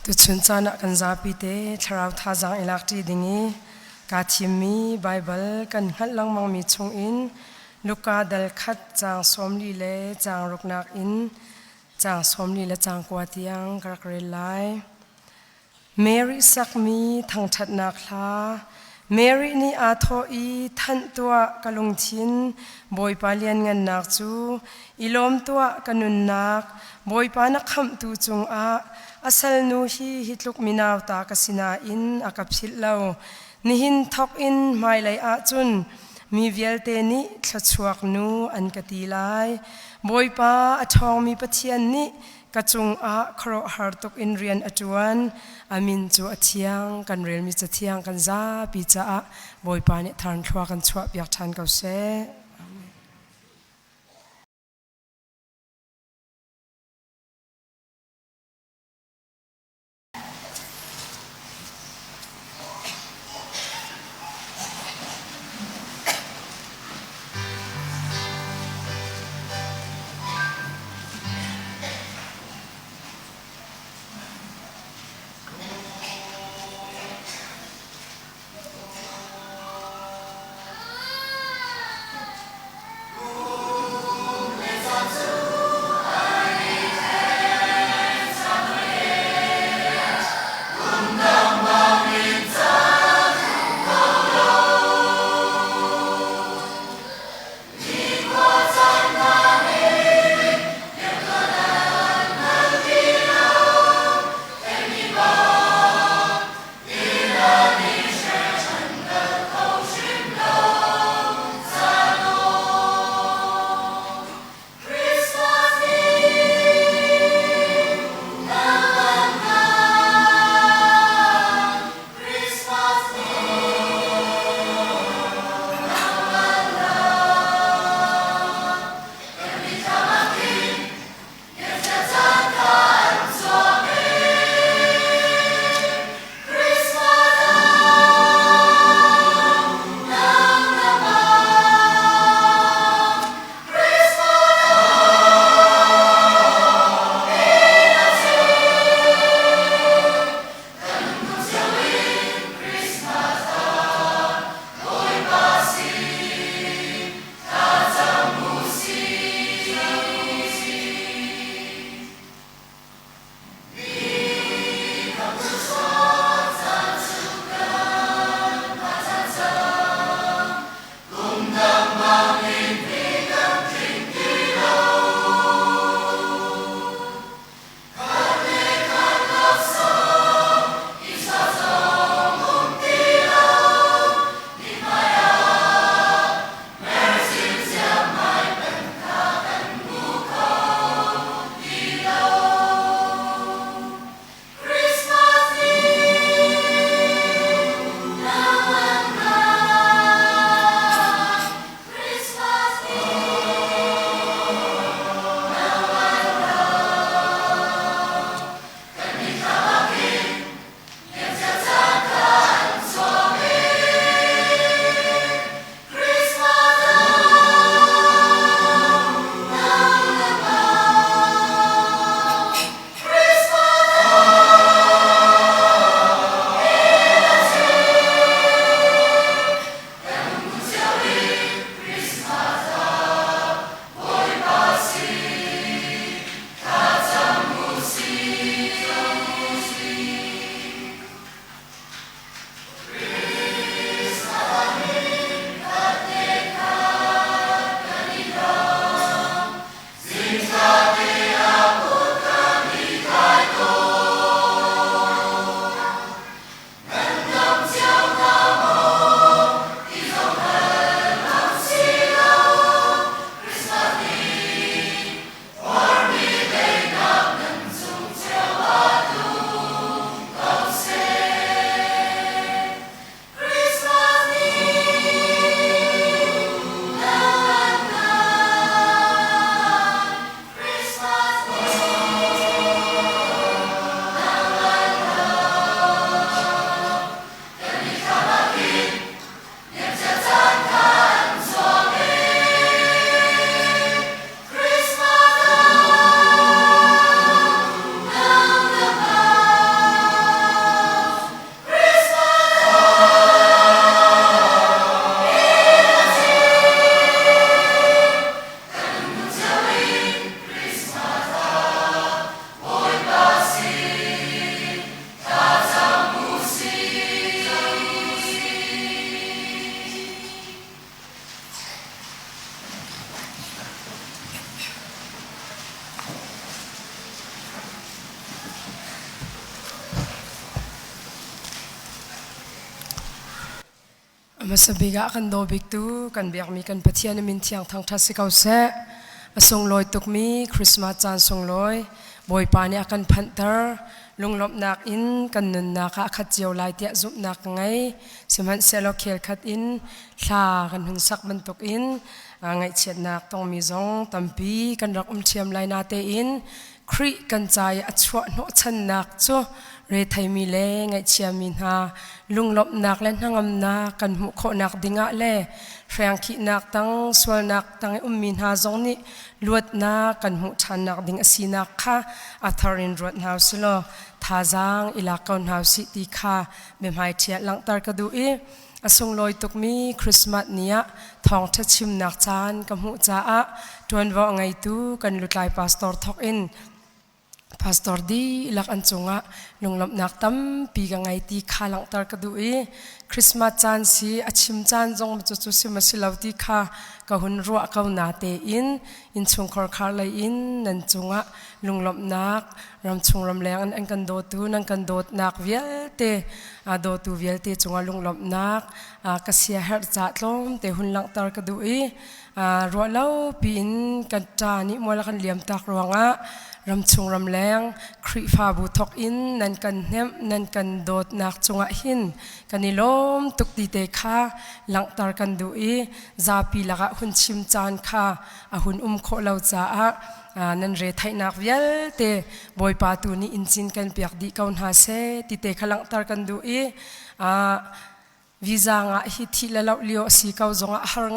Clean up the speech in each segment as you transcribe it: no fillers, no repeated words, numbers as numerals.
tu chun chana kan zapi te tharau tha jang ilak ti dingi ka thimi bible kan hal lang mang mi chung in luka dal khat chang somli le chang ruknak in chang somli le chang kwatiang karakre lai Mary sakmi thang that nak hla Mary ni a tho I than tua kalung thin boi palian ngan nak chu ilom tua kanun nak boi pa na kham tu chung a asal nu hi hitluk minaw ta kasina in akapsil lo ni hin thok in mai lai a chun mi vialte ni thlachuak nu an kati lai boi pa athong mi pathian ni kachung a khro hartuk in rian atuan amin chu athiang kan rel mi chathiang kan za pi cha a boi pa ni than thwa kan chwa piak than kau se masabiga kan dobik tu kan biak mi kan pathian min thiang thang tha sikau se asong loi tuk mi Christmas chan song loi boy pani akan phantar lunglop nak in kan nun na kha khat jiau lai tia zup nak ngai siman selo khel khat in thla kan hung sak ban tok in ngai chet nak tong mi zong tampi kan rak thiam lai na te in khri kan chai achwa no chan nak chu re thai mi le ngai chiamin ha lunglop nak len hangam na kan mu kho nak dinga le rang khi nak tang swal nak tang min ha zong ni luat na kan mu than nak ding asina kha atharin rot hau silo thazang ilakaun hau si ti kha bemhai thia lang tar ka du e asung loi tuk mi Christmas nia thong tha chim nak chan ka mu cha a tuan wa ngai tu kan lutlai pastor thok in pastor di lak an chunga lunglop nak tam pi ga ngai ti khalang tar ka du e Christmas chan si achim chan jong chu chu si masilau ti kha ka hun ro ka na te in chung khor khar lai in nan chunga lunglop nak ram chung ram leng an kan do tu nan kan dot nak vial te a do tu vial te chunga lunglop nak ka sia her cha tlom te hun lang tar ka du e ro lau pin kan ta ni mola kan liam tak ronga ram chung ram leng khri fa bu thok in nan kan hem nan kan dot nak chunga hin kanilom tuk ti te kha lang tar kan du e za pi laga hun chim chan kha a hun kho lau cha a nan re thai nak vial te boy pa tu ni inchin kan piak di kaun ha se ti te khalang tar kan du e visa nga hi thi la lau lio si kau zonga har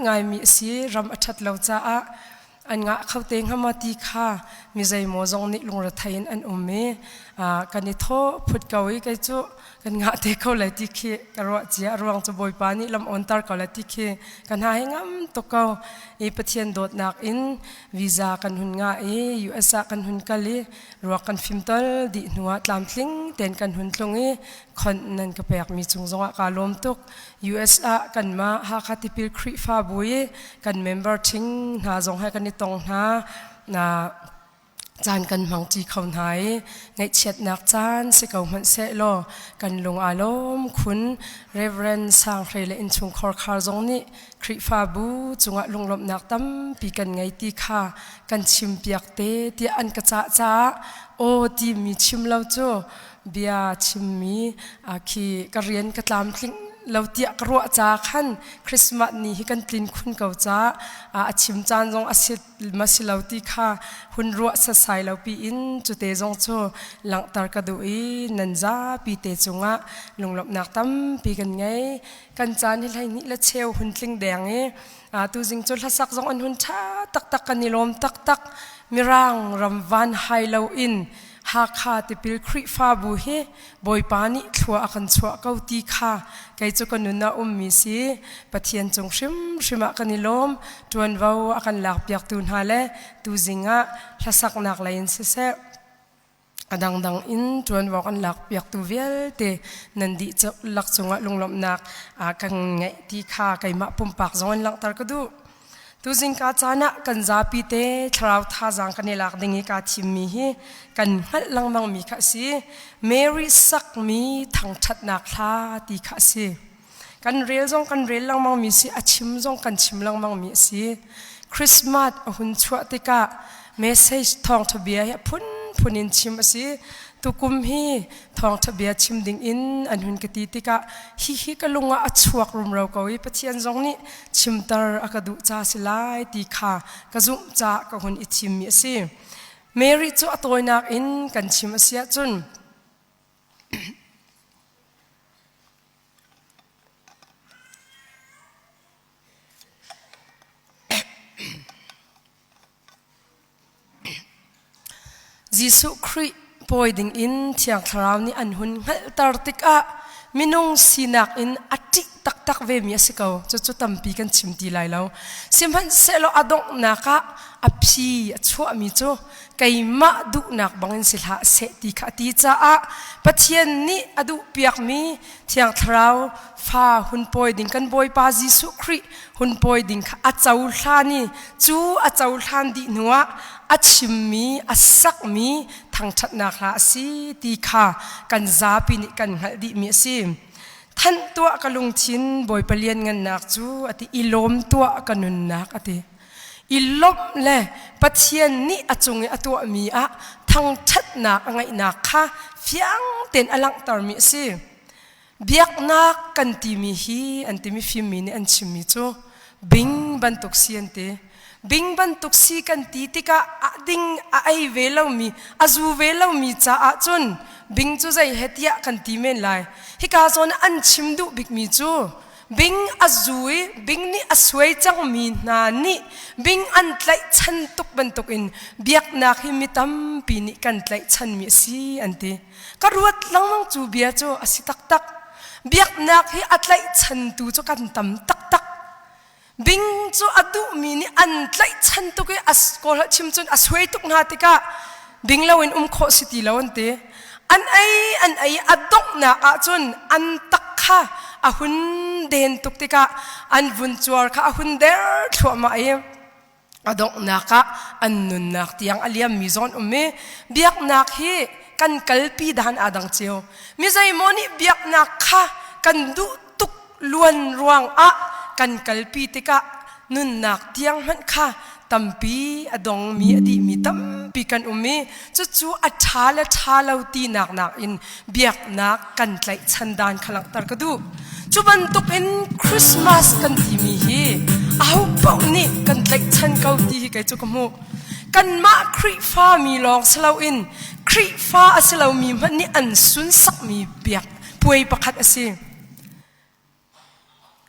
ngai mi si ram athat lau cha a an nga khauteng hamati kha mi zai mo zong ni lungra thain an umme kani tho phut kawi kai chu kan nga te ko lai ti khi karo chia ruang chu boy pani lam on tar ko la ti khi kan ha hengam to ko e pathian dot nak in visa kan hun nga e US kan hun kali ruak kan fimtol di nuwa tlam tling ten kan hun tlongi khon nan ka pek mi chung zonga ka lom tok US kan ma ha khatipil khri fa buye kan member thing na zong ha kan ni tong na chan kan mang chi khon hai ngai chet nak chan se kau man se lo kan lung alom khun reverend sang khrele in chung khor khar zong ni khri fa bu chunga lunglom nak tam pi kan ngai ti kha kan chim piak te ti an ka cha o ti mi chim lo cho bia chim mi khi ka rian ka tlam tling lau tia kro cha khan Christmas ni hi kan tlin khun kau cha achim chan jong asit masilau ti kha hun ro sa sai lau pi in chu te jong cho lang tar ka du i nan za pi te chunga lunglop nak tam pi kan ngai kan chan hi lai ni la cheu hun tling deng e tu jing chol hasak jong an hun tha tak tak kan nilom tak tak mirang ram van hai lau in ha kha te pil khri fa bu he boy pani thua akan chua kau ti kha kai chu kan na mi si pathian chung shima kanilom tuan wau akan lak piak tun hale tu zinga thasak nak lain se adang dang in tuan wau kan lak piak tu vel te nandi chu lak chunga lunglom nak kan ngai ti kha kai ma pumpak zon lang tar ka du tu jing ka chana kan zapi te thrau tha jang kan lak dingi ka thimmi hi kan hal lang mang mi kha si Mary sak mi thang that nak tha ti kha si kan rel jong kan rel lang mang mi si achim jong kan chim lang mang mi si Christmas hun chua te ka message thong thobia ya phunin chim si tukum hi thong thabia chim ding in an hun ka ti tika hi ka lunga achuak rum ro ko i pathian jong ni chimtar akadu cha silai ti kha ka zum cha ka hun i chim mi si Mary chu atoinak in kan chim asia chun Jisu Christ poiding in thiang tharau ni an hun ngal tar tik a minung sinak in ati tak tak ve mi asiko chu tampi kan chimti lai lo simhan selo adong naka aphi achua mi chu kaima du nak bangin silha se ti kha ti cha a pathian ni adu piak mi thiang tharau fa hun poiding kan boy pa Jisu Christ hun poiding kha achau thlani chu achau thlan di nuwa achim mi asak mi thang that na kha si ti kha kan zapi ni kan hal di mi si ท่านตัวกลุงชินบอยเปลี่ยนเงินนักจูอติอิลมตัวกันนุนนักอติอิลมเล่ปัจเจียนนี่อจงอตัวมีทั้งชัดนักไงนักค่ะเฟียงเต็นอลังตารมีสิเบียกนักกันตีมีฮีอันตีมีฟิมีนี่อันชิมิจูบิงบันตุกเสียนเตบิงบันตุกสีกันตีติกะดิ้งไอเวลามีจูเวลามีจ้าจนบิงจูใจเฮียกันตีเมนไลฮิกาซอนอันชิมดูบิกมีจูบิงจูบิงนี่สวยจังมีนานี่บิงอันไลชันตุกบันตุกอินเบียกนักฮิมิตัมปีนี่กันไลชันมีสีอันตีก็รู้ลังมังจูเบียจูสิตักตักเบียกนักฮิอัดไลชันตูจูกันตัมตักตักบิงจูอดูมีนี่อันไลชันตุกอัสโกลชิมจนสวยตุกนาติกะบิงเราอินโคสิตีเราอันตีอันไออดกนักจนอันตักค่ะหุ่นเดินตุกติกะอันวุ่นจวร์ค่ะหุ่นเดิร์ทัวมาอดกนักอันนุนนักที่ยังอเลียมมิซอนเเบียกนักฮีกันกัลปีดานอาดังเจียวมิใจโมนี่เบียกนักค่ะกันดูตุกล้วนรวงกันกัลปีติกะนุนนักที่ยังมันค่ะตัมปีอดงมีอดีมีตัมปีกันจู่อัชาและชาเลาตีนักอินเบียกนักกันไลชันดานขลังตรกดูจุบันตุกอินคริสต์มาสกันที่มีฮีเอาปองนี่กันไลชันเกาตีไกจุกมูกันมาครีฟ้ามีลองสลาวอินครีฟ้าสลาวมีมันนี่อันสุนสักมีเบียกป่วยประคัดสิ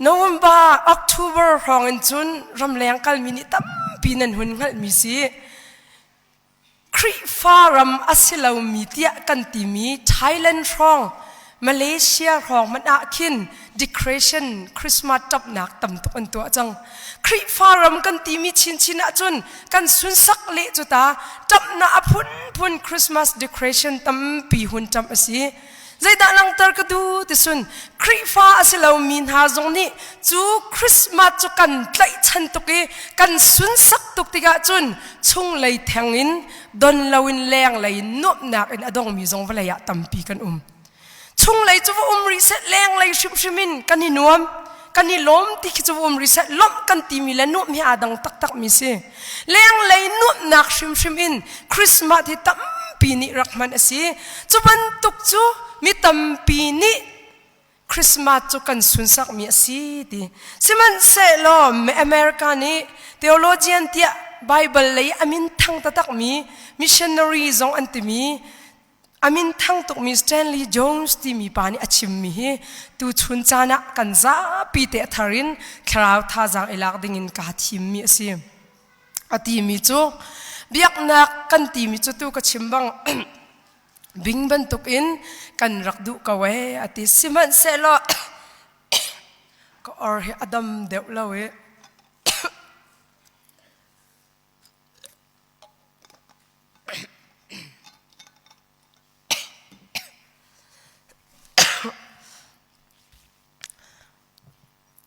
November October รองอินจุนรำแรงกันมีนี่ตัมปีนันหุ่นหัดมีสิครีฟ้ารำอาศิลามีเตียกันตีมี Thailand รองมาเลเซียรองมันอาคิน Decoration Christmas จับหนักต่ำตุกอันตัวจังครีฟ้ารำกันตีมีชินจุนกันสุนสักเละจุตาจับหน้าพุ่น Christmas Decoration ตั้มปีหุ่นจำสิใจด่าลังตรกดูที่สุนครีฟ้าสิเรามีหาจงนี้จูคริสต์มาสจุกันไลชันตุกีกันสุนสักตุกติกาจุนช่งเลยแทงอินดอนลาวินแรงเลยนบนักอินอดงมีจงเวลายะตัมปีกันช่งเลยจูว่ารีเซ็ตแรงเลยชิมินกันนี่นวมกันนี่ล้มที่จูว่ารีเซ็ตล้มกันตีมีและนบมีอาดังตักมีสิแรงเลยนบนักชิมินคริสต์มาสที่ตัมปีนี้รักมันสิจูบันตุกจูมีตัมปีนี้คริสต์มาสจุกันสุนสักมีสิดีสิมันเสลอเมอเมริกานี่เทโอโลจียนที่ไบเบิลเลยอามินทั้งตักมีมิชชันนารีจงอันติมีอามินทั้งตุกมีสแตนลีย์โจนส์ที่มีปานี่อชิมมีตูชุนจานะกันซาปีเตทารินคราวท่าจังเอลักดิ่งินกาทิมมีสิอติมีจูเบียกนักกันตีมีจูตูกชิมบังบิงบันตุกอินกันรักดูกเวอติสิมันเซลก็อร์เฮอดัมเดวลาเว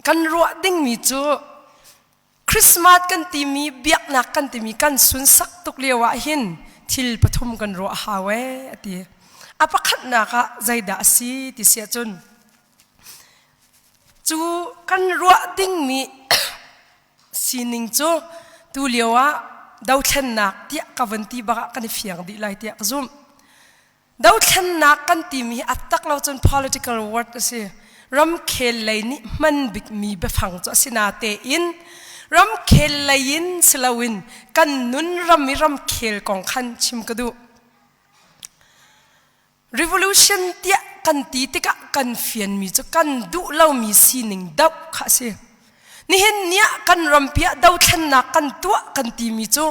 กันรัวดิ้งมีจูคริสต์มาสกันตีมีเบียกนักกันตีมีกันสุนสักตุกเลียวะหินทิลปฐุมกันรัวฮาเวตีอภักนักใจด่าสีที่เสียจนจูกันรัวดิ้งมีสีนิงจูตูเลียวะดาวเชนนักที่กวันตีบักกันเฟียงดีไลที่กซุมดาวเชนนักกันตีมีอัตตักเราจน political word สิรำเคลเลยนี่มันบิกมีเบฟังจ้าสินาเตอินรำเคลเลยอินสลาวินกันนุนรำมีรำเคลของขันชิมกระดู revolution เตียกันตีติกะกันเฟียนมีจ้ากันดูเล่ามีสีหนึ่งดาวข้าเสียนี่เห็นเนี่ยกันรำเปียดาวขันนักกันตัวกันตีมีจ้า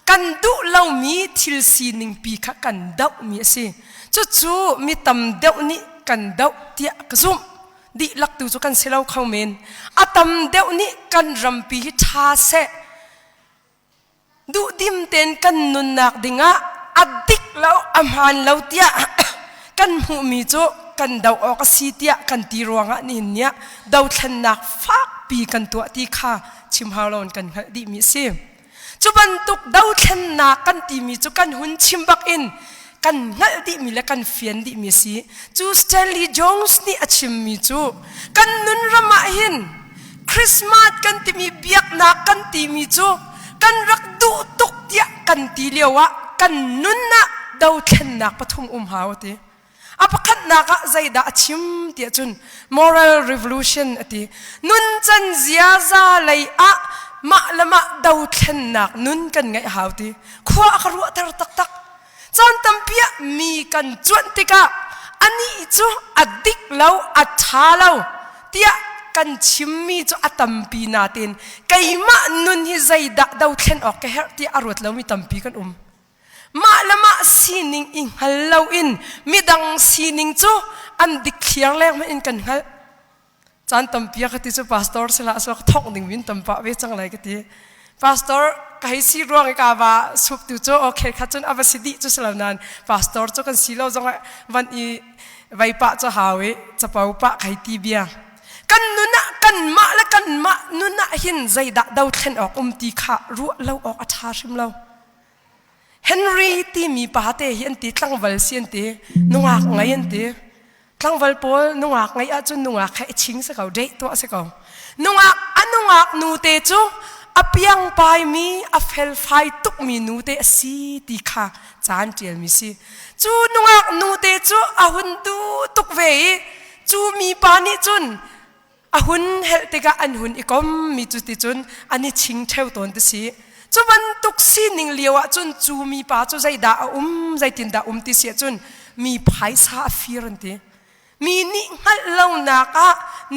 กันดูเล่ามีทิลสีหนึ่งปีข้ากันดาวมีเสียจู่มีตำดาวนี่กันดาวเตียกซุ่มดิลักตูจุกันเซลาเข้าเมนอาตมเดวนี้กันรำปีชาเสดูดิมเต็นกันนุนนักดิงะอดิกเล่าอัมฮันเล่าเตียกันหูมีโจกันดาวออกสีเตียกันตีรวงะนี่เนี่ยดาวทันนักฟักปีกันตัวที่ข้าชิมฮาลอนกันดิมีเสียจุบันตุกดาวทันนักกันตีมีโจกันหุ่นชิมบักอิน กันงัลดิมีและกันเฟียนดิมีสิจูสเตลลี่จงส์นี่อชิมมีจูกันนุนรำมาหินคริสต์มาสกันที่มีเบียกนักกันที่มีจูกันรักดูตุกเดียกันที่เลียวะกันนุนนะดาวเข็นนักปฐุมหาวตีอาปขันนักใจด่าชิมเดียจุน moral revolution ตีนุนจันเสียซาเลยอะมาละมาดาวเข็นนักนุนกันไงหาวตีขวาขรัวตระตักตักจันตัมเปียมีกันจวนติกะอันนี้จูอดิกเล่าอัฐาเล่าเตียกันชิมมีจูอัตัมปีนาตินไกมานุนฮิใจด่าดาวเข็นออกแกเฮตีอรวดเล่ามีตัมปีกันมาละมาซีนิงอิงฮัลโลอินมีดังซีนิงจูอันดิกเขียงแรงมาอินกันฮัลจันตัมเปียกติจูพาสตอร์สละสละท่องดิ่งวินตัมปะเวจังไรกติพาสตอร์ใครซีรวงกาบาสุบติจูโอเคขัดจนอับสิดิจูสลับนั้นพาสตอร์จูกันซีโลจังวันอีไวปะจูหาเวจะเป่าปะใครตีเบียกันนุนะกันมาและกันมานุนะหินใจด่าดาวเข็นออกตีขารัวเล่าออกอัฐาชิมเล่าเฮนรี่ที่มีป้าเตะเห็นตีตั้งวัลเซียนตีนุ่งอักไงยันตีตั้งวัลปอลนุ่งอักไงอาจจะนุ่งอักให้ชิงสักเขาเด็กตัวสักเขานุ่งอักอันนุ่งอักนูเตจูอพยังไปมีอเฟลไฟตุกมีนูเตสีตีขาจานเจียลมีสิจูนุ่งอักนูเตจูอาหุนดูตุกเวจูมีปานิจุนอาหุนเฮลติกาอันหุนอีกอมมีจุดติจุนอันนี้ชิงเท่าตัวนั่นสิจูบันตุกซีนิงเลียวจุนจูมีป้าจูใจด่าใจตินด่าติเสียจุนมีไพ่ซาฟิรันตีมีนิ่งฮัลโลนักะ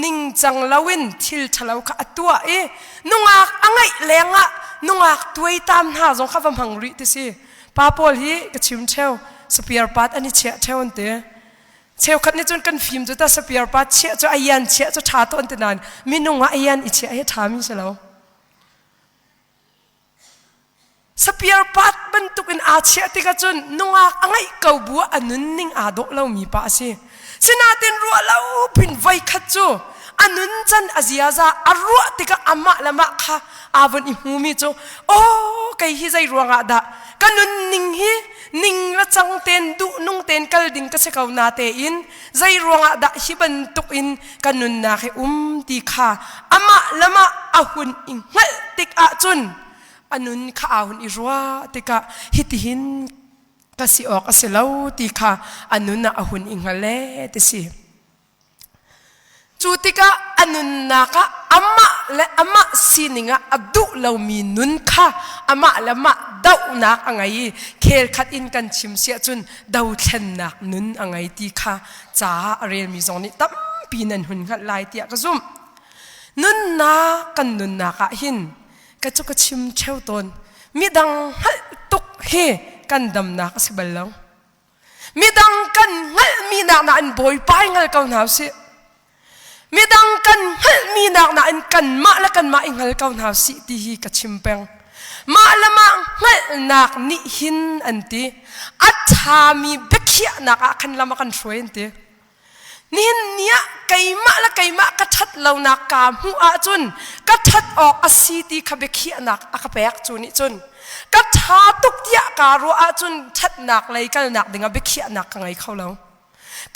นิ่งจังลาวินทิลทะเลาขะตัวนุ่งอักอังไงแรงอะนุ่งอักตัวตามหาจงข้าฟังหังริติสิป้าปอลฮีกชิมเชลสเปียร์ปัดอันนี้เชี่ยเชลอันเตเชลขัดนี่จนกันฟิล์มจุดตาสเปียร์ปัดเชี่ยจุอายันเชี่ยจุชาตัวอันเตนานมีนุ่งอายันอิเชี่ยให้ถามิเชลสเปียร์ปัดบรรทุกอินอาเชียติกาจุนนุ่งอักอังไงเกาบัวอันนุนนิ่งอาดกเล่ามีป้าสิสินาเต็นรัวเล่าพินไว้ขัดจูอันนุนจันอาเซียซาอรัวติกาอามาละมาค่ะอาวันอิมูมีจูโอ้ไกฮิใจรัวงาดะกันนุนนิ่งฮีนิ่งละจังเต็นดุนุ่งเต็นกัลดิ่งก็เสกเอานาเตอินใจรัวงาดะฮิบรรทุกอินกันนุนนาเคติค่ะอามาละมาอาหุนอิงเงติกอาจุนอันนุนข้าหุ่นอิรัวติกะฮิติหินกสิออกกสิเลาติกะอันนุนน่ะหุ่นอิงฮะเลติสิจูติกะอันนุนน่ะกะอามาและอามาสินิงะอับดุเลามีนุนค่ะอามาและมาดาวนักอังไงเคลขัดอินกันชิมเสียจุนดาวเชนนักนุนอังไงติกะจ้าเรียนมีสองนี้ตั้มปีนันหุ่นขัดลายเตียกซุ่มนุนนักกันนุนนักหินกระจุกชิมเช่าตนมีดังฮัลตุกเฮกันดำนักสิบลาวมีดังกันฮัลมีนักนันบอยไปงัลกันหาวสิมีดังกันฮัลมีนักนันกันมาละกันมาอิงฮัลกันหาวสิที่ฮีกระชิมเปงมาละมาฮัลนักนิหินอันตีอัฐามีเบคียนักกันละมากันช่วยอันตีนี่เนี่ยไก่มาละไก่มากระทัดเหล่านักกามหัวจุนกระทัดออกอาศีตีขบเขียนักอากาเปกจุนจุนกระทัดตุกเดียการัวจุนทัดนักเลยกันนักดึงเบเขียนักไงเขาแล้ว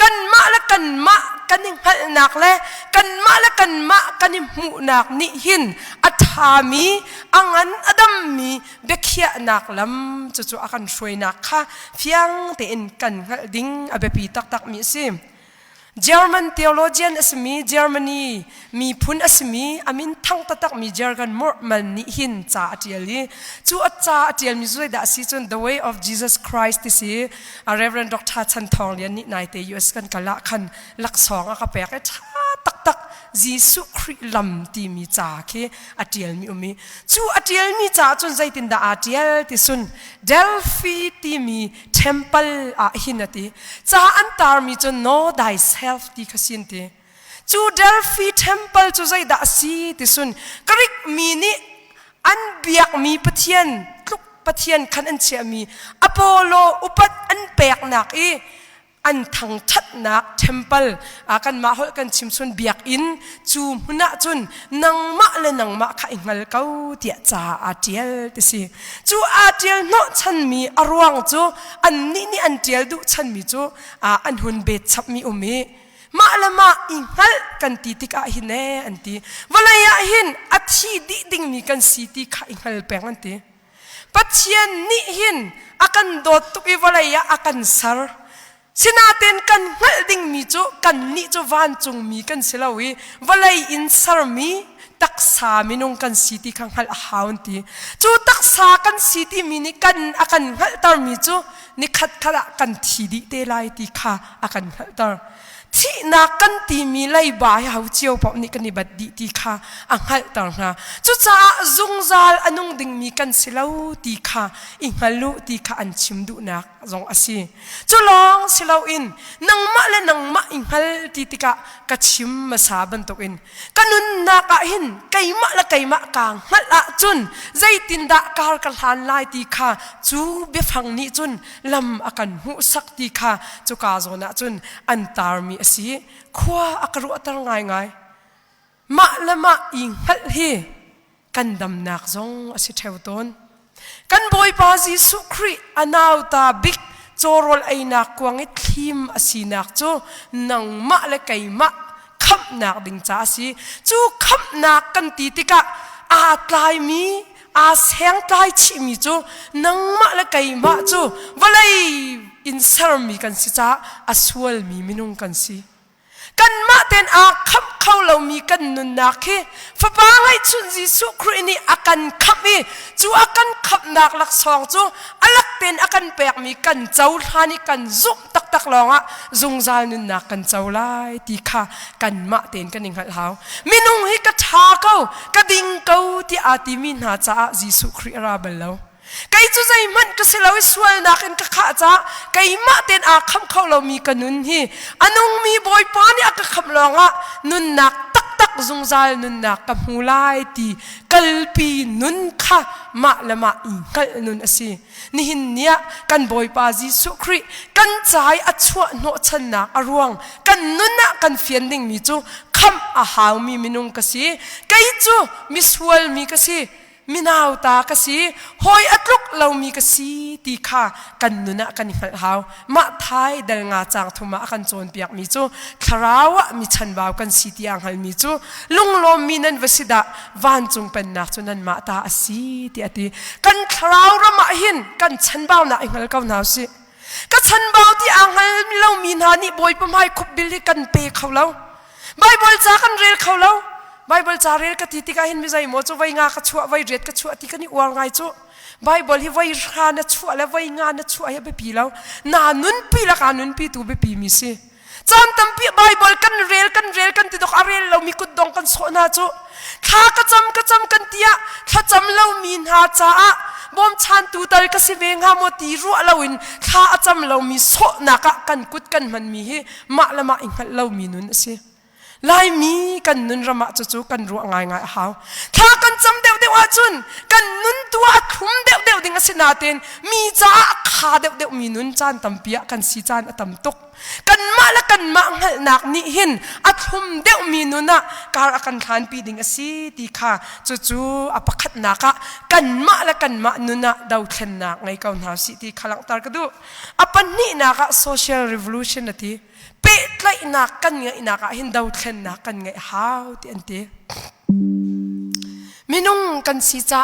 กันมาละกันมากันนิ่งหันนักเลยกันมาละกันมากันนิ่งหูนักนิหินอัฐามีอังันอดัมมีเบเขียนักลำจู่ๆอากันช่วยนักค่ะเพียงแต่อินกันดิ้งอเบปีตักมีสิGerman theologian asmi Germany mi phun asmi amin thang tatak mi jargon mormal ni hin cha atiali chu acha atial mi zoi da si chun the way of Jesus Christ this is Reverend Dr. Chan Thong lian ni nai te US kan kala khan lak song ka pek tak tak Jesu Christ lam ti mi cha ke atial mi umi chu atial mi cha chun zai tin da atial ti sun Delphi ti mi temple a hinati cha antar mi chun know thyself ti khasinti chu Delphi temple chu zai da si ti sun karik mi ni an biak mi pathian tluk pathian khan an che mi Apollo upat an pek nak อันทั้งชัดนักเทมเพิลกันมาหอกันชิมส่วนเบียกอินจูมุนะจุนนังมะเลยนังมะข้าอิงmalเขาเตียจ่าอาเจียลติสิจูอาเจียลโนฉันมีอรวงจูอันนี้อันเจียลดูฉันมีจูอันหุ่นเบ็ดชับมีมีมาละมาอิงหัลกันตีติกาหินเนอันตีวันละยาหินอัฐิดิดิ่งมีกันสีติข้าอิงหัลแปลงอันตีปัจเจียนนิหินอากันโดดตุกอีวันละยาอากันสารสินาเต็นกันหัลดิ่งมีจูกันนิจูวันจงมีกันเสลาวีวันละอินสารมีตักษามินงกันสีติขังหัลหาวตีจูตักษากันสีติมินิกันอากันหัลตามีจูนิขัดขละกันทีดิเตลัยตีข้าอากันหัลตาที่นักกันตีมีไล่บ่ายเขาเจียวปอบนี่กันนี่บัดดีตีค่ะอังหัลต่างหาจุดจ้าจุงซาลอันงดิ่งมีกันสิเลาตีค่ะอิงฮัลลุตีค่ะอันชิมดูนักจงอาศัยจุลองสิเลาอินนังมะและนังมะอิงฮัลตีติค่ะกัดชิมมาสาบันตกอินกันนุนนักหินไก่มะและไก่มะกางฮัลละจุนใจตินดะการกันหันไล่ตีค่ะจูเบฟังนี่จุนลำอากันหูสักตีค่ะจุกาโซนะจุนอันตาร์มีสิขวาอักรุอัตรง่ายมะละมะอิงฮัลฮีกันดำนักจงอสิเทวตนกันบอยปาจิสุครีอานาวตาบิกโจรลไอนักกวางอิทิมอสินักจูนังมะละไก่มะขับนักดิ่งจ้าสิจูขับนักกันตีติกะอาตายมีอาเสียงตายชิมีจูนังมะละไก่มะจูวะเลยอินเซอร์มีกันสิจ้าอสวลมีมินุงกันสิกันมาเต็นอาขับเข้าเรามีกันนุนนักheฟ้าบางให้ชุนจิสุครีนี่อากันขับมีจูอากันขับนักหลักสองจูอลักเต็นอากันแปลกมีกันเจ้าทานี่กันซุบตักลองจงใจนุนนักกันเจ้าไล่ตีค่ะกันมาเต็นกันยิงหัดเท้ามินุงให้กระชาเขากระดิ่งเขาที่อาติมินหาจ้าจิสุครีราเบลเราไก่จุใจมันก็เสียแล้วสวยนักเอ็นก็ขาจ้าไก่มาเต็นอาคำเขาเรามีกันนุนฮีอันนงมีบอยปานี่อาก็คำลองนุนนักตักจงใจนุนนักกับหูไล่ตีกัลปีนุนค่ะมาละมาอิงกัลนุนสินี่หินเนี้ยกันบอยปาจิสุครีกันใจอัจฉริโนชันนักอรวงกันนุนนักกันเฟียนดิ่งมีจูคำอาหาวมีมินุงกสิไก่จูมิสวลมีกสิมินาวตากสีหอยอัตลุกเรามีกสีตีค่ะกันนุนะกันหิหาวมาไทยเดลงาจางทุมากันโจนเปียกมีจูคราวะมีชันบ่าวกันสีตีอังหัลมีจูลุงลมมีนันวสิดาวันจงเป็นนักจนันมาตาสีตีอติกันคราวระมาหินกันชันบ่าวนะอิงหัลเก้าหนาวสิกันชันบ่าวที่อังหัลเรามีนานี่บอยปมให้คุบบิลิกันเปเขาเราไบเบิลจากันเรียนเขาเราไบเบิลจารีกติติกาหินมิใจโมจูไว้งากระชัวไว้เรียดกระชัวติกันนี่วางไงจูไบเบิลที่ไว้ชาณชัวและไว้งานชัวอย่าไปปีแล้วนานุนปีละการนุนปีตัวไปปีมิสิจำตั้มปีไบเบิลกันเรียลกันติดดอกอาเรลเรามีกุดดองกันโซนาจูข้ากระจำกันเตียข้าจำเรามีหาจ้าบอมชันตูตาลิกสิเวงหามตีรัวเราอินข้าจำเรามีโซนักกันกุดกันมันมีเฮมาละมาอิงเรามีนุนสิลายมีกันนุนระมาจู่กันรัวง่ายหาวถ้ากันจำเดียวจุนกันนุนตัวทุ่มเดียวดิ่งสินาเตนมีจ้าขาเดียวมีนุนจานตั้มเปียกันสีจานตั้มตกกันมาละกันมาหันนักนี่หินอัดทุ่มเดียวมีนุนะการอากันทานปีดิ่งสิตีค่ะจู่อปขัดนักกันมาละกันมานุนะดาวเทนนักไงเก่าหนาสิตีขลังตากระดูอปันนี่นัก social revolution นาทีเปิดไล่นักกันไงนักหินดาวเทนนักกันไงฮาวที่อันที่มินุงกันสีจ้า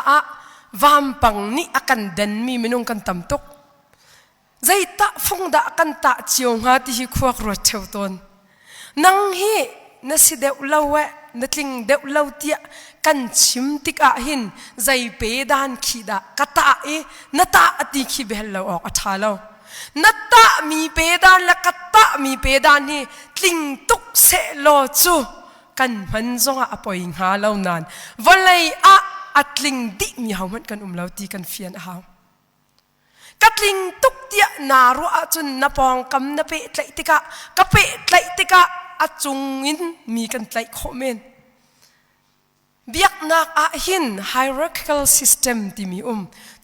วามปังนี่อากันเดินมีมินุงกันตำตกใจตะฟงดะกันตะเจียวงาที่ขวากรวดเทวตนนังฮีนัสิเดวเล่าเวนัดลิงเดวเล่าเตียกันชิมติกอาหินใจเปดานขีดะกะตะเอนัตะอติขีเบลเราออกอัฐาเรานัตตะมีเปดานและกะตะมีเปดานนี่ลิงตุกเสโลจูกันมันจงอาปอยหาเรานานวันเลยอัดลิงดิมีเฮามันกันเราตีกันเฟียนเฮากัดลิงตุกเตียนารัวจุนนาปองกำนาเปไตติกะกะเปไตติกะอจุงอินมีกันไตโคเมน biak nak a hin hierarchical system ti mi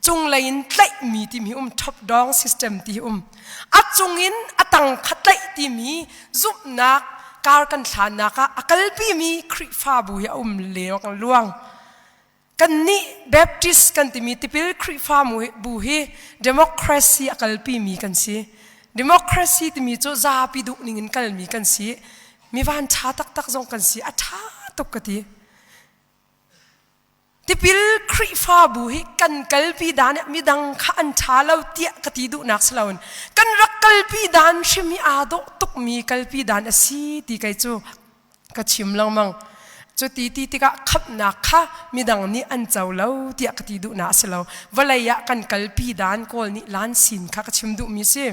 chung lain tlai mi ti mi top down system ti a chungin atang khatlai ti mi zup nak kar kan thlan naka akal pi mi khri fa bu ya lew kan luang kan ni baptist kan ti mi tipil khri fa mu bu hi democracy akal pi mi kan si democracy ti mi cho za pi du ningin kal mi kan si mi van tha tak tak jong kan si a tha tok ka ti tipil khri fa bu hi kan kal pi dan mi dang kha an tha lo tia ka ti du nak slaun kan rak kal pi dan shimi a do tuk mi kal pi dan a si ti kai chu ka chim lang mang chu ti ka khap na kha mi dang ni an chau lo tia ka ti du na selo walaya kan kal pi dan kol ni lan sin kha ka chim du mi se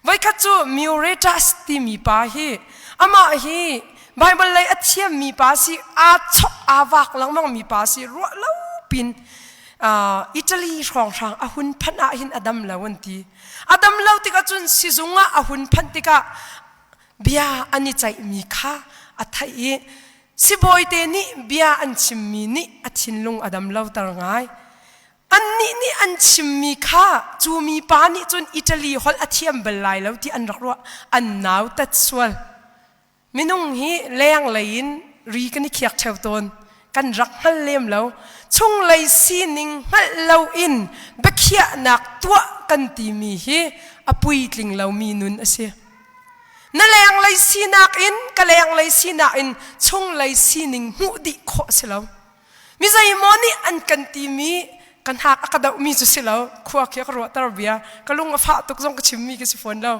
vai kha chu miuretas ti mi pa hi ama hi Bible lai athiam mi pa si a chok awak lang mang mi pa si ro lo pin Italy rong rang a hun phan a hin adam lawan ti adam lau ti ka chun si zunga a hun phan ti ka bia ani chai mi kha a thai si boy te ni bia an chim mi ni a thin lung adam lau tar ngai an ni an chim mi kha chu mi pa ni chun Italy hol athiam belai lau ti an ro an nau tat swal minung hi leng lein ri kan khiak theu ton kan rak hal lem lo chung lei si ning hal lo in bekhia nak tua kan ti mi hi apui tling lo mi nun ase na leng lei si nak in ka leng lei si na in chung lei si ning hu di kho se lo mi zai moni an kan ti mi kan hak akada mi chu se lo khwa khek ro tar bia kalung fa tok jong ka chim mi ke si phone lo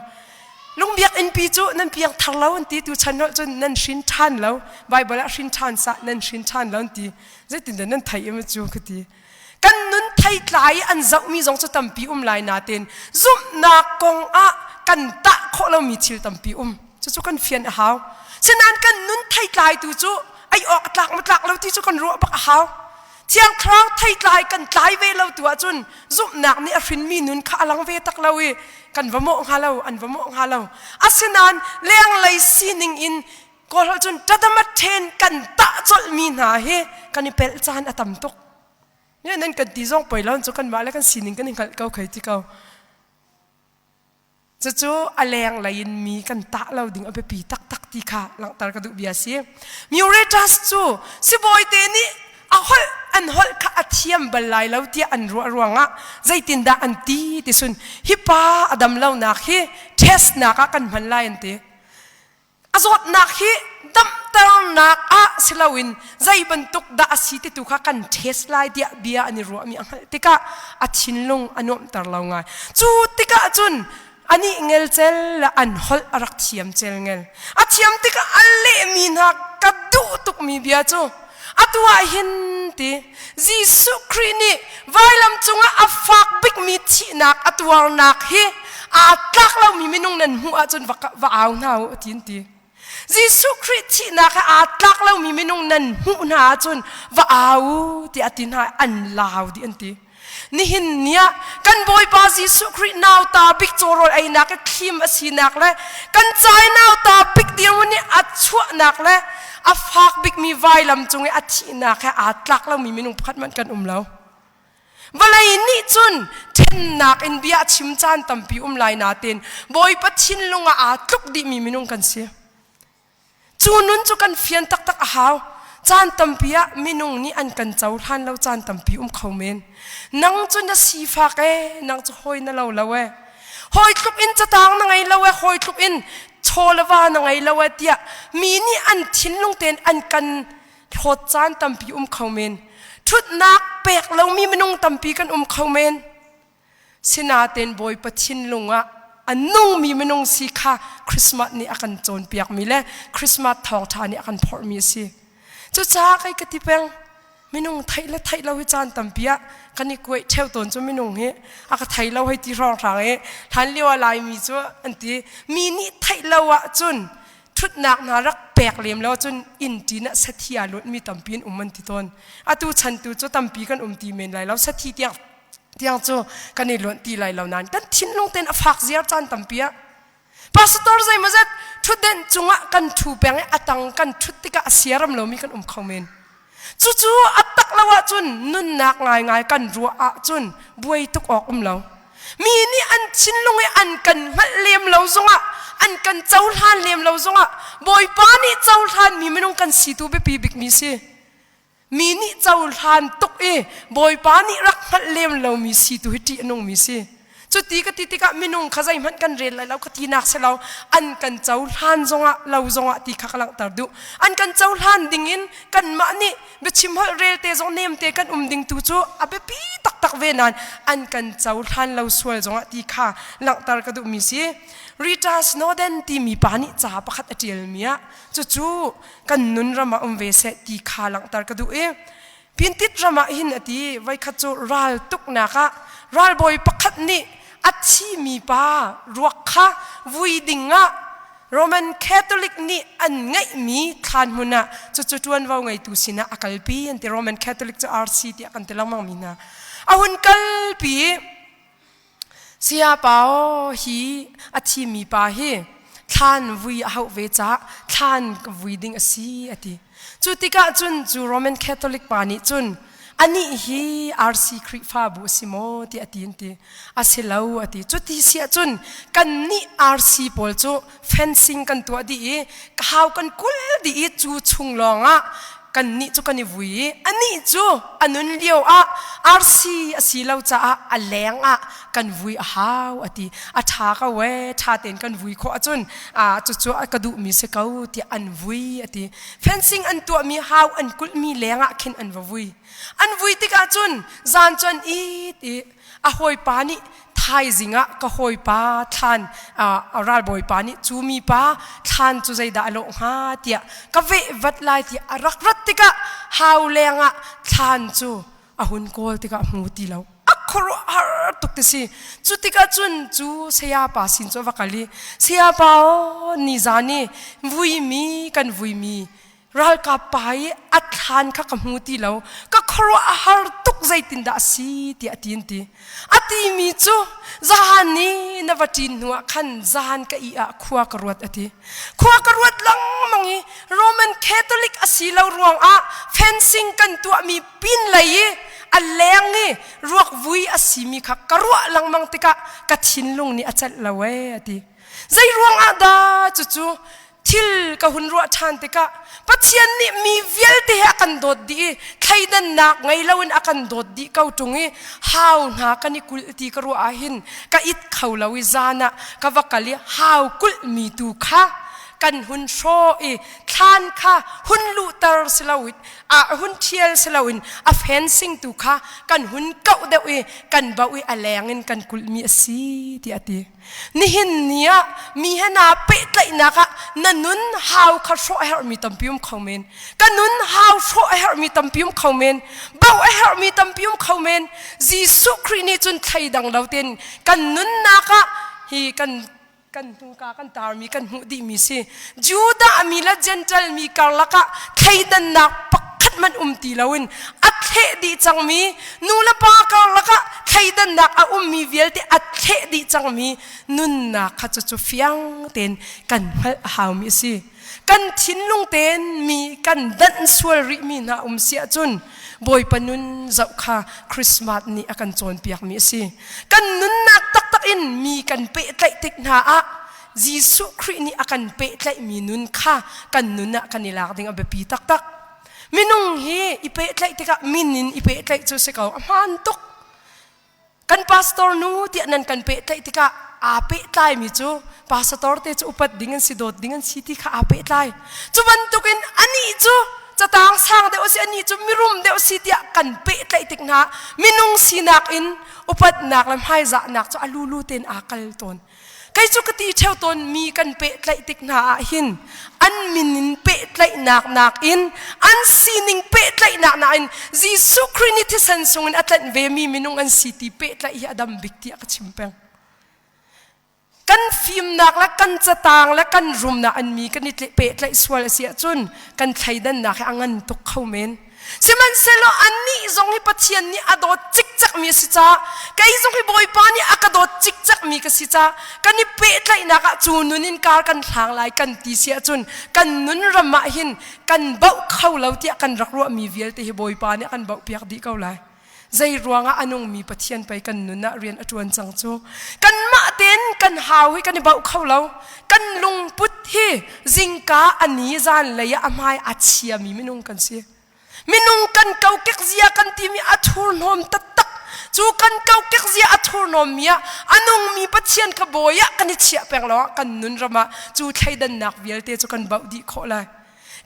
lung biak in pi chu nan piang thar lo an ti tu channel chu nan shin than lo bible a shin than sa nan shin than lo an ti zaitin da nan thai em chu khati kan nun thai tlai an zau mi jong chu tampi lai na ten zum na kong a kan ta kho lo mi thil tampi chu kan fian a haw sinan kan nun thai tlai tu chu ai ok tlak matlak lo ti chu kan ro bak a haw thiang khrang thai tlai kan tlai ve lo tu a chun zum nak ni a hrin mi nun kha alang ve tak lo e kan vamo ngalo an vamo ngalo asinan leng lei sining in kol chun tadama ten kan ta chol mi na he kan i pel chan atam tok ne nan kan ti jong poilon chu kan mala kan sining kan ingal kau khai ti kau chu aleng lain mi kan ta lo ding abe pi tak tak ti kha lang tar ka du bia si miuretas chu si boy te ni a hol an hol kha athiam balai lo tia an ruanga zaitin da an ti sun hipa adam lo nak hi test na ka kan man lai an te azot nak hi dam tang nak a silawin zai bantuk da asiti tu kha kan test lai dia bia ani ru mi ang tika athin lung anom tar lo ngai chu tika chun ani ngel chel la an hol arak thiam chel ngel athiam tika alle mi na ka du tuk mi bia chu atwa hinti Jesu Christi vailam chunga afak big mi thi nak atwar nak hi atlak lo mi minung nan hu a chun wa aw nau tin ti Jesu Christi nak atlak lo mi minung nan hu na chun wa aw ti atin ha an law di anti ni hin nia kan boy pa Jesu Christi naw ta big chorol ai nak khim asinak le kan chai naw ta big diawni achua nak le afak big mi vailam chunge athi na kha atlak lo mi minung phat man kan lo walai ni chun ten nak in bia chim chan tampi lai na ten boy pathin lunga atluk di mi minung kan se chunun chu kan fian tak tak a haw chan tampia minung ni an kan chau than lo chan tampi khomen nang chun na si fa ke nang chu hoi na lo we hoi tluk in chatang na ngai lo we hoi tluk in cholawa na ngai lawa tia mi ni an thin lung ten an kan thot chan tampi khomen thut nak pek lo mi minung tampi kan khomen sinaten boy pathin lunga anung mi minung si kha Christmas ni akan chon piak mi le Christmas thong tha ni akan phor mi si chu cha kai ka ti peng minung thai lo hi chan tampia kani koi theu ton chu minung he aka thai lo hai ti rong rang e than liwa lai mi chu anti mi ni thai lo wa chun thut nak na rak pek lem lo chun in ti na sathia lot mi tampin man ti ton atu chan tu chu tampi kan ti men lai lo sathi tiang chu kani lon ti lai lo nan kan thin long ten afak ziar chan tampia pastor zai mazat thuden chunga kan thu peng atang kan thutika asiaram lo mi kan khomen จู่ๆอัตตักละวะจุนนุ่นนักง่ายกันรัวอะจุนบวยตุกออกเรามีนี่อันชินลงไออันกันหัดเลียมเราซงอ่ะอันกันเจ้าท่านเลียมเราซงอ่ะบอยป้านี่เจ้าท่านมีไม่ต้องกันสีตัวไปปีบิกมีสิมีนี่เจ้าทานตุกบอยป้านี่รักหัดเลียมเรามีสีตัวที่นงมีสิจุดตีกติกะมินงขจายมันกันเรียนแล้วกตินักเสลาอันกันเจ้าทานจงะเราจงะตีขักลังตัดดูอันกันเจ้าทานดิ่งกันมานี่เบชิมฮัลเรลเตจงเนมเตกันดิ่งตูจูอาเบปีตักเวนันอันกันเจ้าทานเราสวยจงะตีขาลังตัดกระดูมีสิริตาสโนเดนตีมีปานิจ่าประคัดอเจียลเมียจู่กันนุนรามาเวเสตีขาลังตัดกระดูพินติดรามาหินอตีไว้ขจูรัลตุกนักะรัลบอยประคัดนี่อัชีมีปารัวข้าวุยดิ่งะโรมันคาทอลิกนี่อันไงมีทานมุนะจุดวันว่าไงตุสินะอักลปีอันที่โรมันคาทอลิกจะอาร์ซีที่อันที่ลังมังมีนะอาหุนกัลปีเสียเปล่าฮีอัชีมีปาฮีทานวุยเอาเวจ้าทานวุยดิ่งอสีอติจุดที่กะจุนจูโรมันคาทอลิกปานิจุนอันนี้ฮีอาร์ซีคริฟาบุสิโมที่อตินที่อาเซลาวอติจุดที่เสียจุนกันนี่อาร์ซีพอลจูเฟนซิงกันตัวดีข้าวกันกุลดีจูชุงลองอ่ะกันนี่จูกันนี่วุยอันนี้จูอันนุนเลียวอ่ะอาร์ซีอาศิลาวจ้าอันแรงอ่ะกันวุยฮาวอติอาทากเวทาเต็นกันวุยขอจุนจู่กระดูมีเสกเอาที่อันวุยอติเฟนซิงอันตัวมีฮาวอันกุลมีแรงอ่ะเข็นอันวุยอันวุยติกาจุนจานจนอีหอยปานี่ไทยจิงะก็หอยปาทันรัลบอยปานี่จูมีปาทันจูใจด่าลงฮาเตียก็เววัดไล่ที่รักติกาฮาวแรงะทันจูหุนโกลติกามูตีเราครัวฮาร์ตุกติสิจุติกาจุนจูเสียปาสินโจวักลีเสียปานิจานีวุยมีกันวุยมีรัลกับไปอัดทานข้ากับมูตีเราก็ครัวฮาร์ตุกใจตินดาสีที่อตินตีอติมีจูจานนี้นวัตินหัวขันจานก็อีอะขวากรวดอติขวากรวดลังมังอีโรมันคาทอลิกอสีเรารวงอะเฟนซิงกันตัวมีปินเลยอันแรงนี่รวกวุยอสีมีขักกระรัวลังมังติกะกะทินลงนี่อาจจะละเวติใจรวงอาดาจู่ทิลกะหุนรัวชานติกะปัจเจียนนี่มีเวลเตะกันโดดดีใครดันนักไงเล่าอันกันโดดดีเก้าตรงนี้ฮาวนากันนี่กุลตีกระรัวอาหินกะอิดเขาลาวิจานะกะวักลีฮาวกุลมีตูค่ะกันหุนโชทานค่ะหุนลูตาร์สลาวินหุนเทียลสลาวินเฟนซิงตูค่ะกันหุนเก่าเดวิกันบ่าวอะไรเงินกันกุลมีสีที่อตินี่เห็นเนี่ยมีให้นาเปิดเลยนะคะนั่นนุนฮาวเขาโชว์ให้มีตัมพิมเขาเมนกันนุนฮาวโชว์ให้มีตัมพิมเขาเมนบ่าวให้มีตัมพิมเขาเมนจีสุครีนี่จนไทยดังเราเต้นกันนุนนะคะฮีกันทุกกันตามีกันหูดีมีสิจูดามีละเจนทัลมีกาลกะไทยดันนักปักขัดมันตีลาวินอัดเทดีจังมีนูละปากาลกะไทยดันนักมีเวลที่อัดเทดีจังมีนุนนักขจจุฟียงเต็นกันหาวมีสิกันทิ้นลงเต็นมีกันดันสวริมีนาเสียจุนบอยปนุนเจ้าค่ะคริสต์มาสนี่อากันโจนเปียกมีสิกันนุนนักตักอินมีกันเปะไตติกนาอะจีสุครีนี่อากันเปะไตมีนุนค่ะกันนุนนักกันนิลากดิ่งอเบปีตักมินุงเฮอีเปะไตติกะมินินอีเปะไตจูเสกเอามันตุกกันพาสตอร์นูที่นั่นกันเปะไตติกะอาเปะไตมีจูพาสตอร์เตจูอุปัดดิ่งสิโดดดิ่งสิที่ค่ะอาเปะไตจูวันตุกินอันนี้จูจะต่างสร้างเดี๋ยวสิอันนี้จะมีรุมเดี๋ยวสิเดียกันเปะไตติกนะมินุงสีนักอินอุปัดนักลำไห้จะนักจะลูลูเต็นอากาลตนใครจุกตีเช่าตนมีกันเปะไตติกนะหินอันมินินเปะไตนักอินอันสีนิงเปะไตนักอินจีสุครีนิที่สันสงอัตลันเวมีมินุงอันสีตีเปะไตยาดัมบิกตีอักชิมเปงกันฟิล์มนักและกันจะต่างและกันรุมนักอันมีกันนิดเปะไตสวลเสียจนกันไทยดันนักอังันตุกเข้าเมน siman selo ani zong hi pathian ni ado chikchak mi si cha kai zong hi boy pa ni akado chikchak mi ka si cha kani pe tlai na ka chu nunin kar kan thlang lai kan ti sia chun kan nun rama hin kan bau khau lo ti kan rakro mi vial te hi boy pa ni kan bau piak di kau lai zai ruanga anung mi pathian pai kan nuna rian atuan chang chu kan ma ten kan haw hi kan bau khau lo kan lung put hi zingka ani zan leya amai achia mi minung kan si minung kan kau kek zia kan ti mi athur nom tatak chu kan kau kek zia athur nom mia anung mi pathian ka boya kan chia peng lo kan nun rama chu thaidan nak vial te chu kan bau di kho lai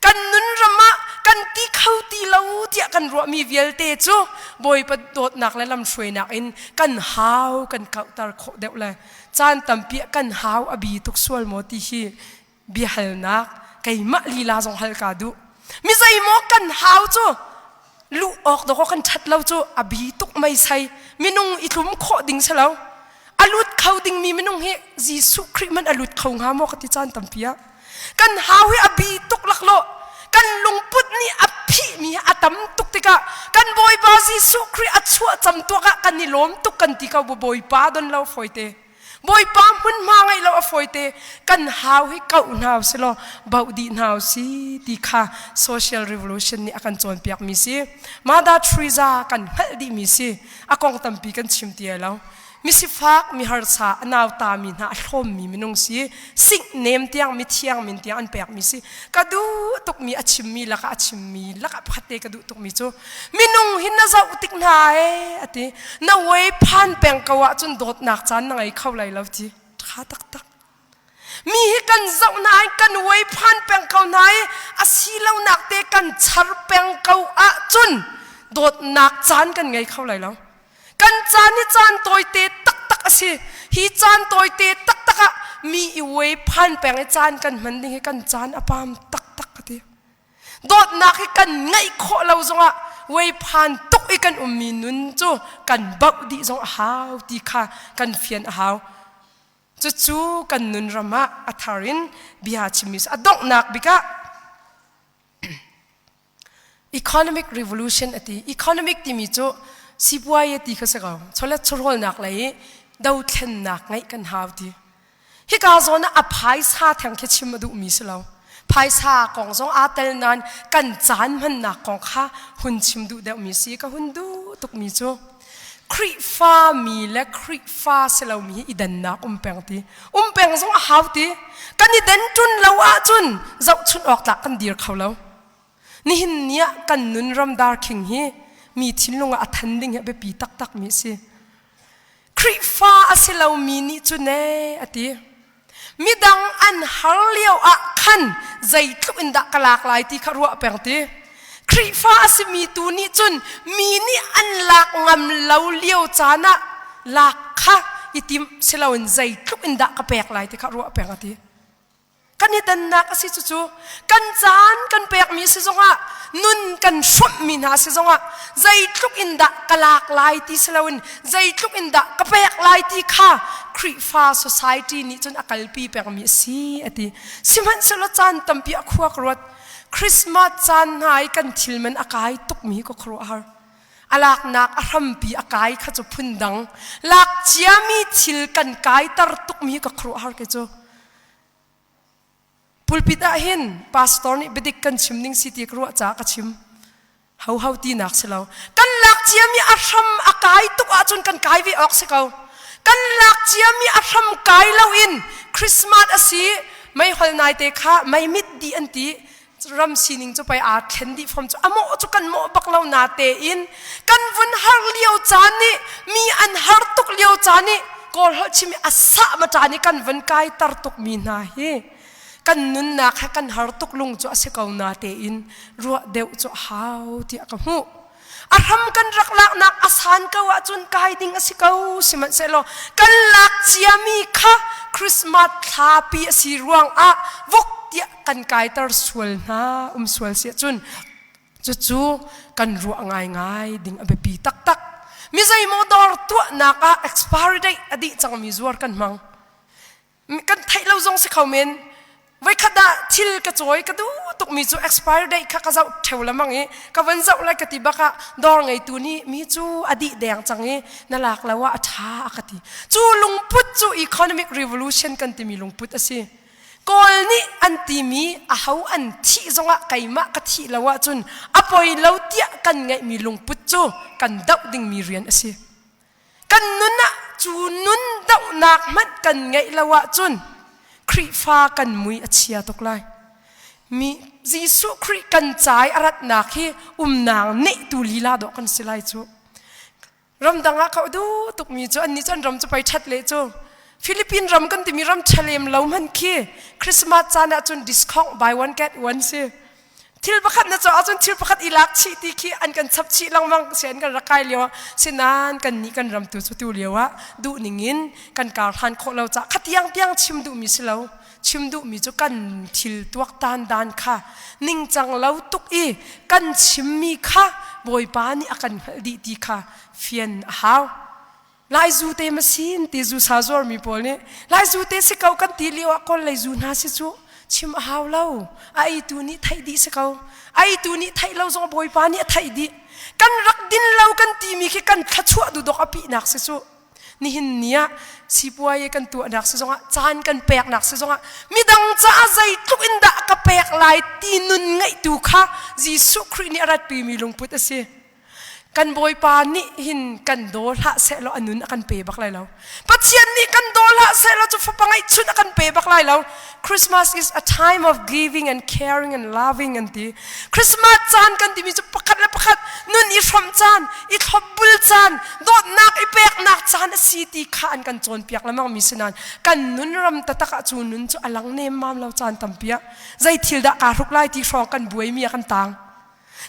kan nun rama kan ti khau ti lo ti kan ro mi vial te chu boy pa dot nak la lam shoi nak in kan haw kan kau tar kho deu lai chan tampi kan haw abi tuk sual mo ti hi bi hal nak kai ma lila jong hal ka du mi zai mo kan haw chu lu ok do ko kan that lo chu abi tuk mai sai minung itlum kho ding salo alut khau ding mi minung he jisu khrist man alut khau nga mo ka ti chan tampia kan haw hi abi tuk laklo kan lungput ni aphi mi atam tuk tika kan boy pa jisu khrist achua cham to ka kan ni lom tuk kan ti ka boy pa don lo foite boy pa mun ma ngai lo foite kan haw hi kau naw selo baudi naw si ti kha social revolution ni akan chon piak mi si Mother Teresa kan haldi mi si akong tampi kan chim ti lo mi si fak mi har sa anaw ta mi na hlom mi minung si sing nem tiang mi thiang min tiang an pek mi si kadu tuk mi achim mi laka phate kadu tuk mi chu minung hin na za utik na e ati na wei phan peng kawa chun dot nak chan na ngai khau lai lo ti tha tak tak mi hi kan zau nai kan wei phan peng kau nai asi lo nak te kan char peng kau a chun dot nak chan kan ngai khau lai lo kan chan ni chan toy te tak tak asi hi chan toy te tak tak a mi i wei phan peng e chan kan man ding kan chan apam tak tak ati dot nak hi kan ngai kho lo zonga wei phan tuk i kan ummi nun chu kan bak di zong haw ti kha kan fian haw chu chu kan nun rama atharin biha chimis adok nak bika economic revolution ati economic ti mi chu sipuai ti kha se gaw chola chorol nak lai dau thlen nak ngai kan haw ti hi ka zona a phai sa thang khe chim du mi selo phai sa kong zong a tel nan kan chan man nak kong kha hun chim du de mi si ka hun du tuk mi chu khri fa mi le khri fa selo mi idan na peng ti peng zong a haw ti kan ni den chun lo a chun zau chun ok ta kan dir khaw lo ni hin nia kan nun ram dar king hi mi thilunga athanding he be pi tak tak mi si khri fa asilo mi ni chu ne ati midang an harliao a khan zai tlu inda kalak lai ti kharwa peng ti khri fa asmi tu ni chun mi ni an lak ngam lo liao chana lak kha itim silawin zai tlu inda ka pek lai ti kharwa peng ati kani dan na kasi chu kan chan kan pek mi si zonga nun kan shum mi na si zonga zai tluk inda kalak lai ti salawin zai tluk inda kapek lai ti kha khri fa society ni chun akalpi pek mi si ati siman selo chan tampi akhuak rot Christmas chan hai kan thilman akai tuk mi ko khro har alak nak arampi akai kha chu phundang lak chiami thil kan kai tar tuk mi ko khro har ke chu pulpita hin pastor ni bedik kan chimning city kru cha ka chim hau ti nak selo kan lak chiami aram akai tuk a chun kan kai vi ok se kau kan lak chiami aram kai lo in Christmas asi mai hol nai te kha mai mit di anti ram sining chu pai a thendi from chu amo chu kan mo baklo na te in kan vun har liao chani mi an har tuk liao chani kol hol chimi asa ma chani kan vun kai tar tuk mi na hi kan nun na kha kan har tuk lung chu ase kau na te in ruwa deu chu hau ti ka hu aram kan rak lak nak asan ka wa chun kai ding ase kau siman selo kan lak chiami kha Christmas thapi si ruang a vok ti kan kai tar sual na sual sia chun chu kan ruwa ngai ding abe pi tak tak mi zai mo dor tu na ka expiry date adi chang mi zuar kan mang kan thai lo zong se khamen ไว้ขดาทิลกระจอยกระดูตุกมีจู expire date ข้าก็จะเทวละมังเอกับวันเจ้าไรกติบักะดองไงตัวนี้มีจูอดีตแดงจังเอนั่นหลักแล้วว่าท้ากติจูลุงพุทธจู economic revolution กันที่มีลุงพุทธสิกอลนี้อันที่มีเอาอันที่จงะไก่มะกติแล้วว่าจุนอภัยเราเตี้ยกันไงมีลุงพุทธจูกันดาวดิ่งมีเรียนสิกันนุนนะจูนุนดาวนักมัดกันไงแล้วว่าจุนคริฟ้ากันมุยอเชียตกไลมียิสุคริกันใจอารัตนักฮีนางเนตุลีลาดอกกันสิไลจูรำดังอ่ะเขาดูตุกมีจูอันนี้จันรำจะไปชัดเลยจูฟิลิปปินส์รำกันที่มีรำเฉลิมเหล่ามันคีคริสต์มาสจานจุนดิสคาวต์ buy one get one สิทิลประคัดนะจูอาจุนทิลประคัดอีลักชีตีคีอันกันซับชีลังมังเสียนกันรักไกเลียวสินานกันนี้กันรำตัวสุดเลียวะดูนิ่งินกันการทันโคเราจะขัดยังเตียงชิมดูมิสเลาชิมดูมีจุกันทิลตัวตานดานค่ะนิ่งจังเราตุกอีกันชิมมีค่ะบอยปานี่อากันดีดีค่ะเฟียนหาวลายจูเตมาสินตีจูซาจอร์มีพอเนี่ยลายจูเตสิเขากันตีเลียวคนลายจูน่าสิจูชิมหาวเราไอตัวนี้ไทยดีสิเขาไอตัวนี้ไทยเราจงบอยปานี่ไทยดีกันรักดินเรากันตีมีแค่กันขัดชั่วดูดอกอภินักสิจูนี่หินเนี้ยสิบวยกันตัวนักสิจงะจานกันแปลกนักสิจงะมีดังจ้าใจทุกอินดะกับแปลกลายตีนุนไงดูค่ะยิสุครินี่อารัตปีมีลงพุทธสิกันบอยปานี่หินกันโดละเสร็จแล้วอันนู้นกันเปย์บักไลแล้วปัจเจียนนี่กันโดละเสร็จแล้วจะฟังไงชุนกันเปย์บักไลแล้ว Christmas is a time of giving and caring and loving กันทีคริสต์มาสจานกันที่มีจะประคัดและประคัดนุ่นอีฟมจานอีทบบุลจานโดดนักอีเปกนักจานสีตีข้านกันจนเปียกแล้วมั่งมีสนานกันนุ่นรำตะตะกะจูนุ่นจะอลังเนมมามเราจานตั้มเปียใจทิลดะการทุกไล่ที่ฟองกันบวยเมียกันต่าง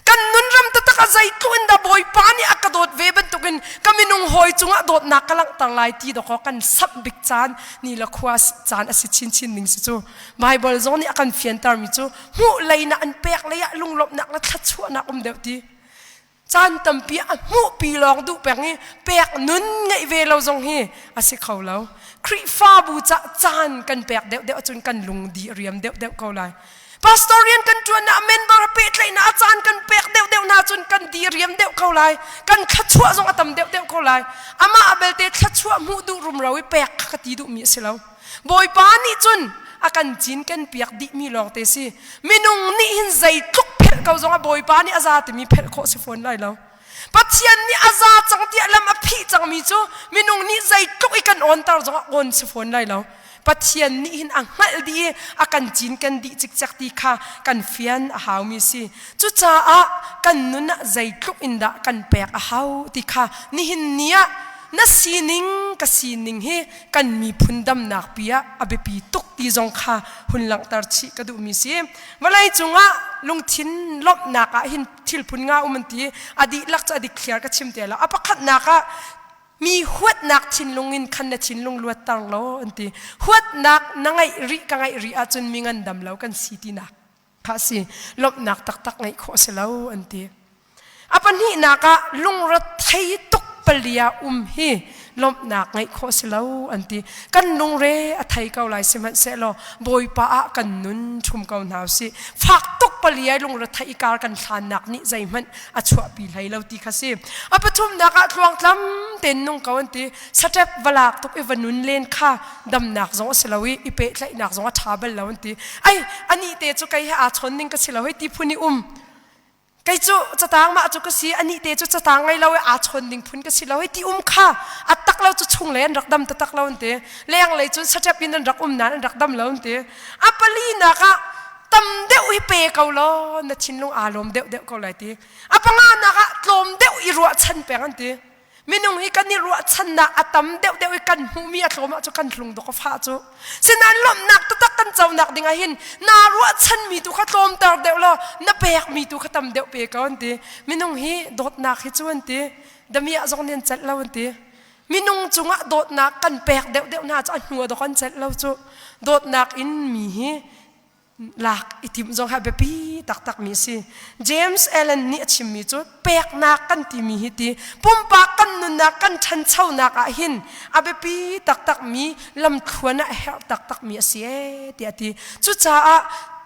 กันนุนรำตะตะกะใจตุนดาบอยปานี่อักกระโดดเวบันตุกินก็มีนุ่งหอยจุงะโดดนักกำลังต่างลายตีดอกกันซับบิกจานนี่ละขวาจานอสิชินชินหนึ่งสิจูไบเบิลจงนี่อักันเฟียนตามิจูหูเลยนะอันเปียกเลยลุงหลบนักและทัดชั่วนักเดียวทีจานตั้มเปียหูปีลองดูแปลงนี้เปียกนุนไงเวเราจงฮีอสิเขาแล้วคริฟ้าบูจะจานกันเปียกเดียวเดียวจนกันลุงดีเรียมเดียวเดียวเขาเลยPastorian kan tuan na amen barapet lay na acan kan pek dew na chun kan diriam dew kau lai kan khatchua zong atam dew kau lai ama abelte khatchua mu du rum rawi pek khati du mi silaw boy pa ni chun akan jin kan pek di mi long te si minung ni hin zai tluk phel kau zong a boy pa ni aza te mi phel kho se phone lai law pathian ni aza chang ti alam a phi chang mi chu minung ni zai tluk ikan on tar zong a on se phone lai law pathian ni hin angal di akan jin kan di chik chak ti kha kan fian a haw mi si chu cha a kan nuna zai tluk inda kan pek a haw ti kha ni hin nia na sining ka sining he kan mi phundam nak pia abepi tuk ti jong kha hunlang tar chi ka du mi si walai chunga lungthin lop naka hin thil phun nga umanti adi lak cha adi clear ka chimtela apakhat nakaมีหวดนักชินลงอินคันเนชินลงลวดตังโลอันที่หวดนักนังไงริกังไงริอาจนมีเงินดำแล้วกันสีตีนักข้าสิลบนักตักไงขอเสลาอันที่อปันนี้นักะลงรถไทยตุกเปลี่ยฮีลบนักไงขอเสลาอันที่กันลงเร่ไทยเกาไลสิมันเสลาบอยป้ากันนุนชุมเกาหนาวสิฝากตุกเปลี่ยลงรถไทยการกันทานนักนี่ใจมันอัจฉริยะเราตีข้าสิอปทุมนักะลวงลำเต็นนงเขาอันที่สเต็ปเวลาตุกอีวันนุนเล่นข้าดำนักจงเสลาวิอีเปะไหลนักจงทาเบลแล้วอันที่ไออันนี้เตจุกไออาชนนิ่งก็เสลาวิที่พูนี่ไกจูจะต่างมาจุกสีอันนี้เตจูจะต่างไงเราอาชนดิ่งพุ่นก็สิเราให้ที่ข้าอัตตักเราจะชงเลยรักดำตักเราเตะเลี้ยงเลยจุสัจพินันรักนั้นรักดำเราเตะอัปลีนักะตั้มเดียวให้เปย์เขาล้อนัดชินลงอารมณ์เดียวเขาเลยเตะอัปงานักะลมเดียวอีรัวชันเปย์กันเตะมินุงให้กันนี่รัวชันนักตั้มเดียวให้กันหูมีอัตลมจุกันลงดอกฟ้าจุสินั้นลมนักตักกันเจ้านักดิ่งหินนารัวชันมีตุขัดลมตาเดียวล้อนับเปย์มีตุขัดตั้มเดียวเปย์เขาอันเตะมินุงให้โดดนักให้จวนเตะดมีอาจงเนียนจัดเราอันเตะมินุงจุงะโดดนักกันเปย์เดียวน่าจะหัวดอกกันจัดเราจุโดดนักอินมี lạc itim zong ha bepi tak tak mi si James Allen ni achim mi chu pek na kan ti mi hi ti pumpa kan nu na kan than chau na ka hin a bepi tak tak mi lam thuana her tak tak mi si e ti ati chu cha a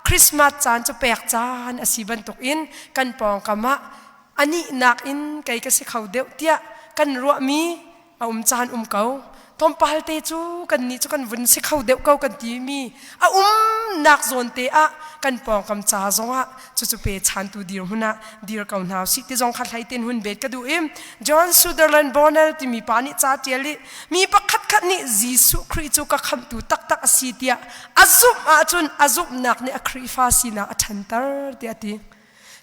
Christmas chan chu pek chan asiban tok in kan pong kama ani nak in kai ka si khau deuh tia kan ro mi a chan kau tom pal te chu kan ni chu kan vun si khau deuh kau kan ti mi a nak zon te a kan pong kam cha zonga chu pe chan tu dir huna dir kau naw si te zong khat hai ten hun bet ka du im John Sutherland Bonnell ti mi pani cha tiali mi pakhat khat ni Jesu Christ chu ka kham tu tak tak asi tia azum nak ne a khri fa si na a thantar te ati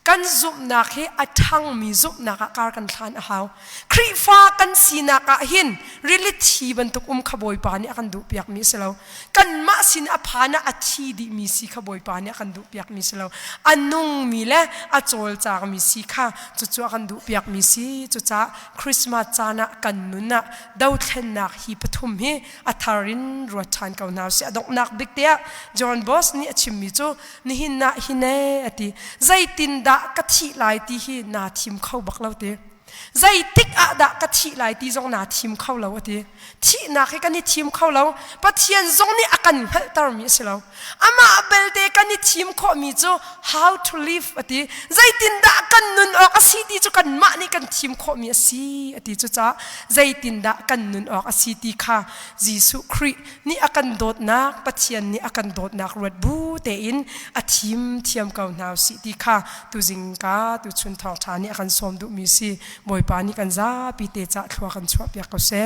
kan zup na khi athang mi zup na ka kar kan thlan a haw khri fa kan sina ka hin really thi ban tuk khaboi pa ni akan du piak mi selo kan ma sin a phana a thi di mi si khaboi pa ni akan du piak mi selo anung mi le a chol chak mi si kha chu chu akan du piak mi si chu cha Christmas chana kan nuna dau thlen nak hi pathum hi atharin ro than kau naw si adok nak big tia John Boss ni achim mi chu ni hin na hine ati zaitin da ka thi lai ti hi na thim khau bak lo te zai tik a da ka thi lai ti zong na thim khau lo ati thi na khi kan ni thim khau lo pathian zong ni akan hal tar mi selo ama bel te kan ni thim kho mi chu how to live ati zai tin da kan nun ok asi ti chu kan ma ni kan thim kho mi si ati chu cha zai tin da kan nun ok asi ti kha Jesu Christ ni akan dot na pathian ni akan dot nak ruat bu te in a thim thiam kau naw si ti kha tu jing ka tu chun thong tha ni akan som du mi si boy pa ni kan za pi te cha thwa kan chwa pya ko se